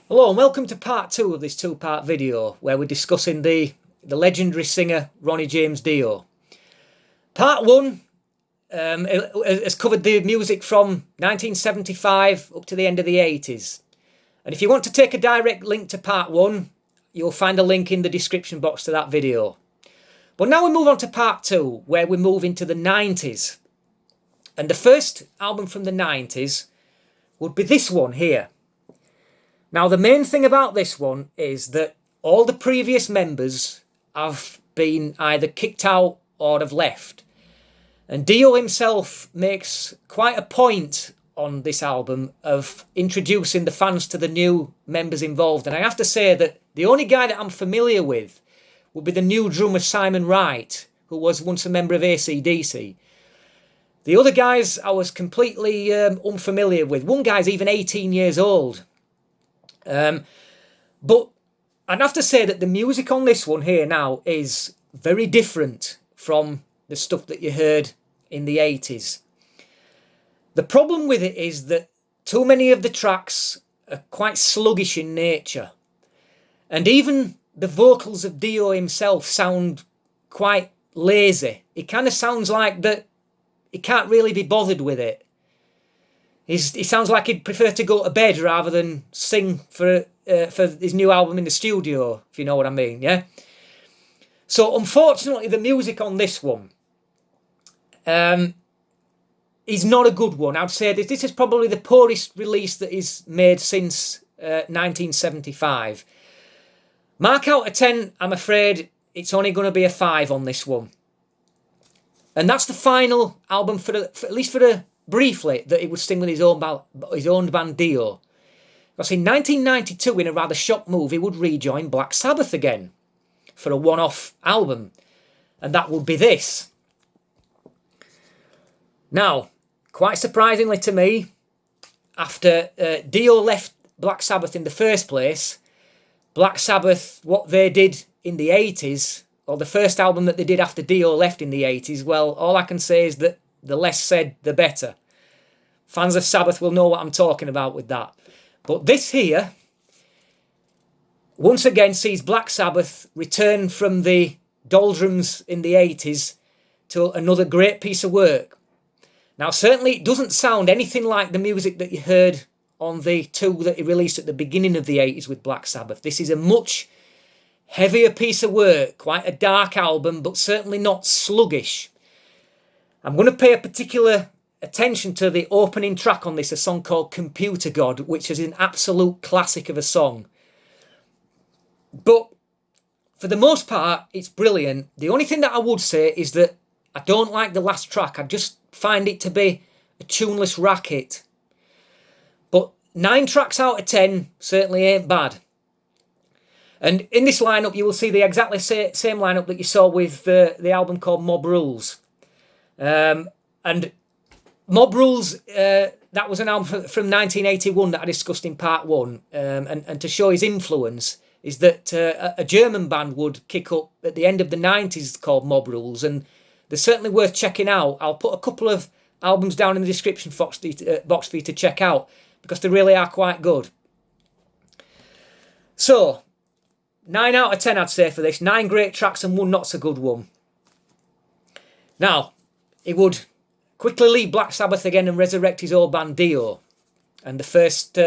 Hello and welcome to part 2 of this two-part video where we're discussing the legendary singer Ronnie James Dio. Part 1 has covered the music from 1975 up to the end of the 80s. And if you want to take a direct link to part 1, you'll find a link in the description box to that video. But now we move on to part 2 where we move into the 90s. And the first album from the 90s would be this one here. Now, the main thing about this one is that all the previous members have been either kicked out or have left. And Dio himself makes quite a point on this album of introducing the fans to the new members involved. And I have to say that the only guy that I'm familiar with would be the new drummer Simon Wright, who was once a member of AC/DC. The other guys I was completely unfamiliar with. One guy's even 18 years old. But I'd have to say that the music on this one here now is very different from the stuff that you heard in the 80s. The problem with it is that too many of the tracks are quite sluggish in nature. And even the vocals of Dio himself sound quite lazy. It kind of sounds like that he can't really be bothered with it. He sounds like he'd prefer to go to bed rather than sing for his new album in the studio, if you know what I mean, yeah? So, unfortunately, the music on this one is not a good one. I'd say this is probably the poorest release that is made since 1975. Mark out of 10, I'm afraid it's only going to be a 5 on this one. And that's the final album, at least for the briefly, that he would sing with his own band Dio. Because in 1992, in a rather shock move, he would rejoin Black Sabbath again for a one-off album. And that would be this. Now, quite surprisingly to me, after Dio left Black Sabbath in the first place, Black Sabbath, what they did in the 80s, or the first album that they did after Dio left in the 80s, well, all I can say is that the less said, the better. Fans of Sabbath will know what I'm talking about with that. But this here, once again, sees Black Sabbath return from the doldrums in the 80s to another great piece of work. Now, certainly it doesn't sound anything like the music that you heard on the 2 that he released at the beginning of the 80s with Black Sabbath. This is a much heavier piece of work, quite a dark album, but certainly not sluggish. I'm going to pay a particular attention to the opening track on this, a song called Computer God, which is an absolute classic of a song. But for the most part, it's brilliant. The only thing that I would say is that I don't like the last track. I just find it to be a tuneless racket. But 9 tracks out of 10 certainly ain't bad. And in this lineup, you will see the exactly same lineup that you saw with the album called Mob Rules. And Mob Rules, that was an album from 1981 that I discussed in part 1. And to show his influence is that a German band would kick up at the end of the 90s called Mob Rules. And they're certainly worth checking out. I'll put a couple of albums down in the description box for you to check out, because they really are quite good. So, 9 out of 10 I'd say for this. 9 great tracks and 1 not so good one. Now, he would quickly leave Black Sabbath again and resurrect his old band Dio. And the first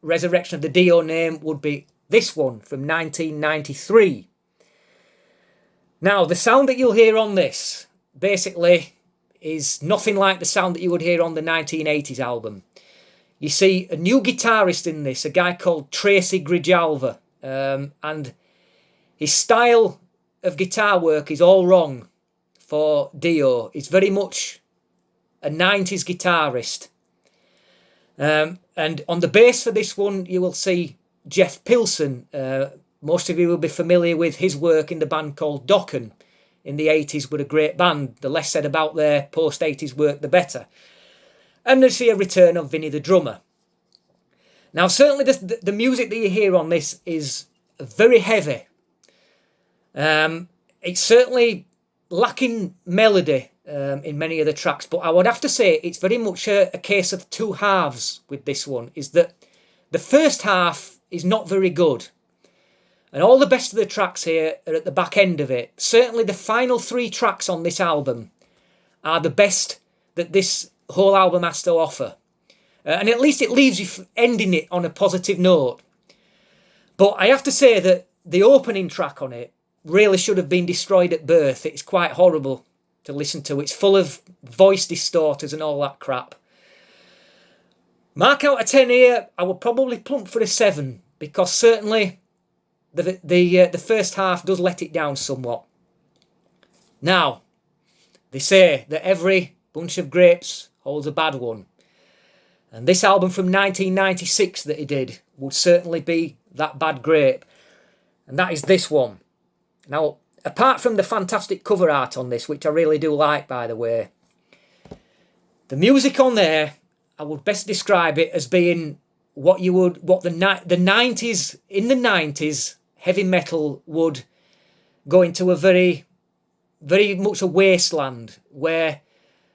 resurrection of the Dio name would be this one from 1993. Now, the sound that you'll hear on this basically is nothing like the sound that you would hear on the 1980s album. You see a new guitarist in this, a guy called Tracy Grijalva. And his style of guitar work is all wrong for Dio. He's very much a 90s guitarist. And on the bass for this one, you will see Jeff Pilson. Most of you will be familiar with his work in the band called DOKKEN in the 80s, with a great band. The less said about their post-80s work, the better. And you see a return of Vinny the drummer. Now, certainly the music that you hear on this is very heavy. It's certainly lacking melody in many of the tracks, but I would have to say it's very much a case of two halves with this one. Is that the first half is not very good. And all the best of the tracks here are at the back end of it. Certainly the final 3 tracks on this album are the best that this whole album has to offer. And at least it leaves you ending it on a positive note. But I have to say that the opening track on it really should have been destroyed at birth. It's quite horrible to listen to. It's full of voice distorters and all that crap. Mark out of 10 here, I would probably plump for a 7, because certainly the first half does let it down somewhat. Now, they say that every bunch of grapes holds a bad one. And this album from 1996 that he did would certainly be that bad grape. And that is this one. Now, apart from the fantastic cover art on this, which I really do like, by the way, the music on there, I would best describe it as being what the 90s, in the 90s, heavy metal would go into a very, very much a wasteland, where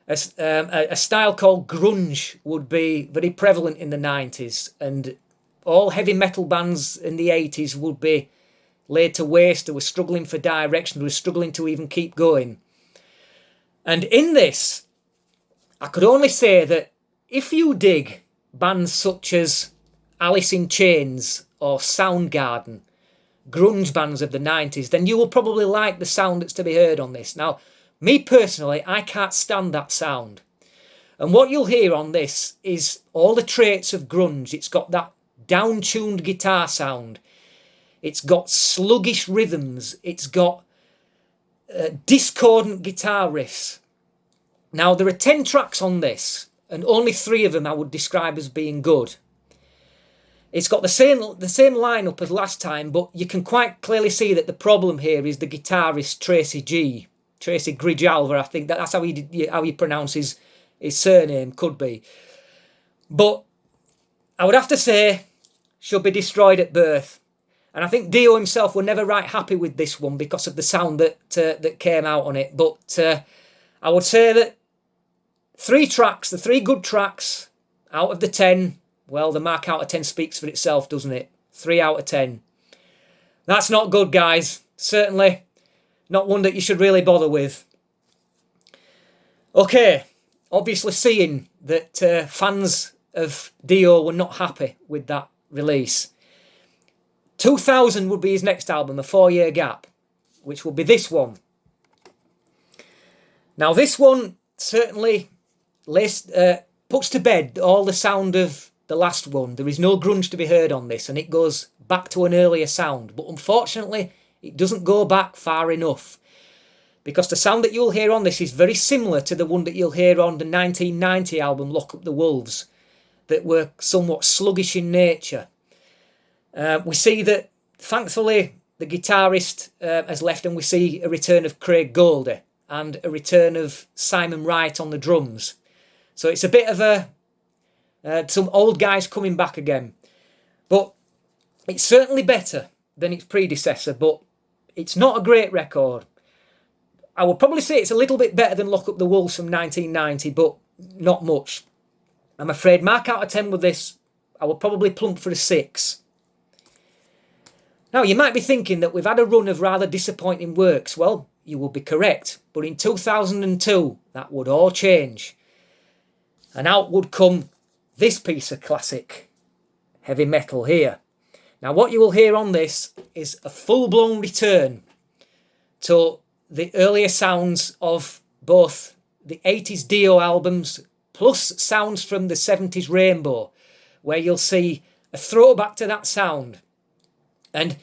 a style called grunge would be very prevalent in the 90s, and all heavy metal bands in the 80s would be laid to waste. They were struggling for direction, they were struggling to even keep going. And in this, I could only say that if you dig bands such as Alice in Chains or Soundgarden, grunge bands of the 90s, then you will probably like the sound that's to be heard on this. Now, me personally, I can't stand that sound. And what you'll hear on this is all the traits of grunge. It's got that down-tuned guitar sound. It's got sluggish rhythms. It's got discordant guitar riffs. Now, there are 10 tracks on this, and only 3 of them I would describe as being good. It's got the same lineup as last time, but you can quite clearly see that the problem here is the guitarist Tracy Grijalva. I think that's how he pronounces his surname, could be. But I would have to say, should be destroyed at birth. And I think Dio himself were never right happy with this one because of the sound that came out on it. But I would say that 3 tracks, the 3 good tracks out of the 10, well, the mark out of 10 speaks for itself, doesn't it? 3 out of 10. That's not good, guys. Certainly not one that you should really bother with. Okay, obviously seeing that fans of Dio were not happy with that release. 2000 would be his next album, a 4-year gap, which will be this one. Now, this one certainly puts to bed all the sound of the last one. There is no grunge to be heard on this, and it goes back to an earlier sound. But unfortunately, it doesn't go back far enough, because the sound that you'll hear on this is very similar to the one that you'll hear on the 1990 album Lock Up the Wolves, that were somewhat sluggish in nature. We see that, thankfully, the guitarist has left, and we see a return of Craig Goldie and a return of Simon Wright on the drums. So it's a bit of some old guys coming back again. But it's certainly better than its predecessor, but it's not a great record. I would probably say it's a little bit better than Lock Up the Wolves from 1990, but not much. I'm afraid mark out of 10 with this, I would probably plump for a 6. Now, you might be thinking that we've had a run of rather disappointing works. Well, you will be correct. But in 2002, that would all change. And out would come this piece of classic heavy metal here. Now, what you will hear on this is a full-blown return to the earlier sounds of both the 80s Dio albums, plus sounds from the 70s Rainbow, where you'll see a throwback to that sound. And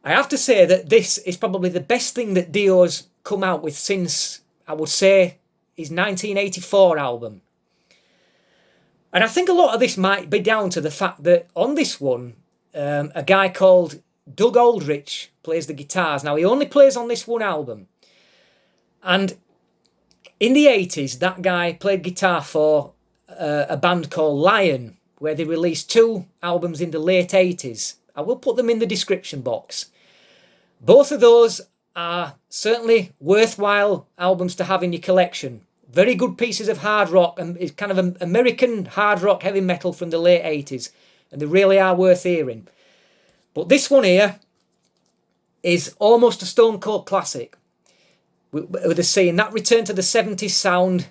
I have to say that this is probably the best thing that Dio's come out with since, I would say, his 1984 album. And I think a lot of this might be down to the fact that on this one, a guy called Doug Aldrich plays the guitars. Now, he only plays on this one album. And in the 80s, that guy played guitar for a band called Lion, where they released 2 albums in the late 80s. I will put them in the description box. Both of those are certainly worthwhile albums to have in your collection. Very good pieces of hard rock, and it's kind of American hard rock heavy metal from the late 80s. and they really are worth hearing. But this one here is almost a Stone Cold classic, with the scene that return to the 70s sound,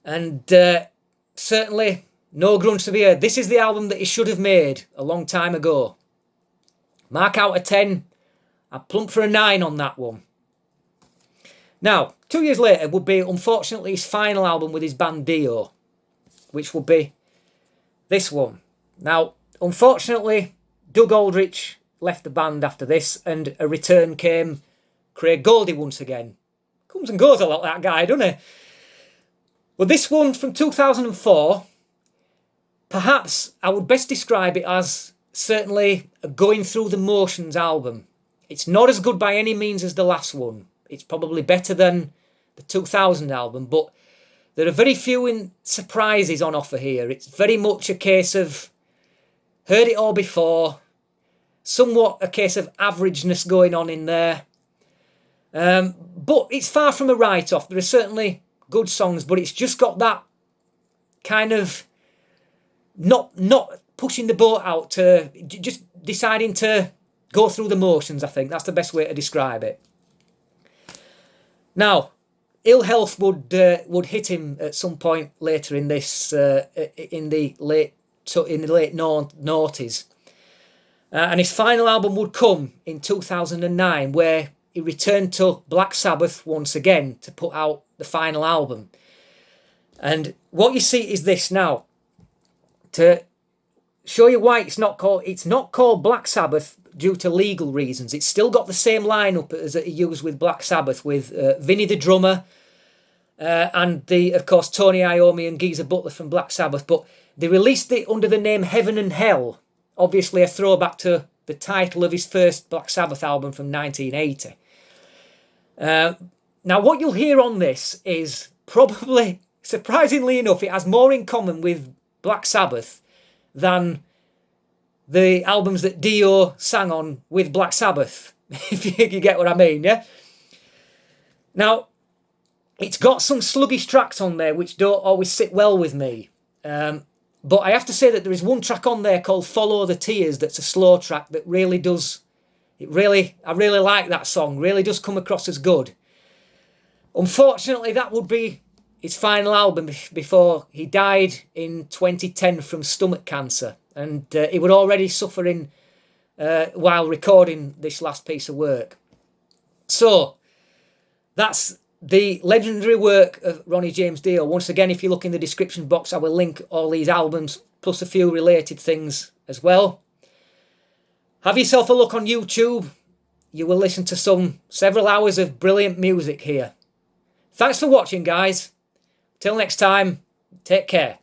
and certainly no grunge to be heard. This is the album that he should have made a long time ago. Mark out of 10, I plump for a 9 on that one. Now, 2 years later would be, unfortunately, his final album with his band Dio, which would be this one. Now, unfortunately, Doug Aldrich left the band after this, and a return came Craig Goldie once again. Comes and goes a lot, that guy, doesn't he? Well, this one from 2004, perhaps I would best describe it as certainly a going through the motions album. It's not as good by any means as the last one. It's probably better than the 2000 album, but there are very few surprises on offer here. It's very much a case of heard it all before, somewhat a case of averageness going on in there. But it's far from a write-off. There are certainly good songs, but it's just got that kind of not pushing the boat out, to just deciding to go through the motions. I think that's the best way to describe it. Now, ill health would hit him at some point later in this in the late noughties, and his final album would come in 2009, where he returned to Black Sabbath once again to put out the final album. And what you see is this now, to show you why it's not called Black Sabbath due to legal reasons. It's still got the same lineup as it used with Black Sabbath, with Vinnie the drummer, and of course Tony Iommi and Geezer Butler from Black Sabbath. But they released it under the name Heaven and Hell, obviously a throwback to the title of his first Black Sabbath album from 1980. Now, what you'll hear on this is probably, surprisingly enough, it has more in common with Black Sabbath than the albums that Dio sang on with Black Sabbath, if you get what I mean, yeah? Now, it's got some sluggish tracks on there which don't always sit well with me. But I have to say that there is one track on there called Follow the Tears that's a slow track that really does... I really like that song, really does come across as good. Unfortunately, that would be his final album before he died in 2010 from stomach cancer. And he was already suffering while recording this last piece of work. So, that's the legendary work of Ronnie James Dio. Once again, if you look in the description box, I will link all these albums, plus a few related things as well. Have yourself a look on YouTube. You will listen to several hours of brilliant music here. Thanks for watching, guys. Till next time, take care.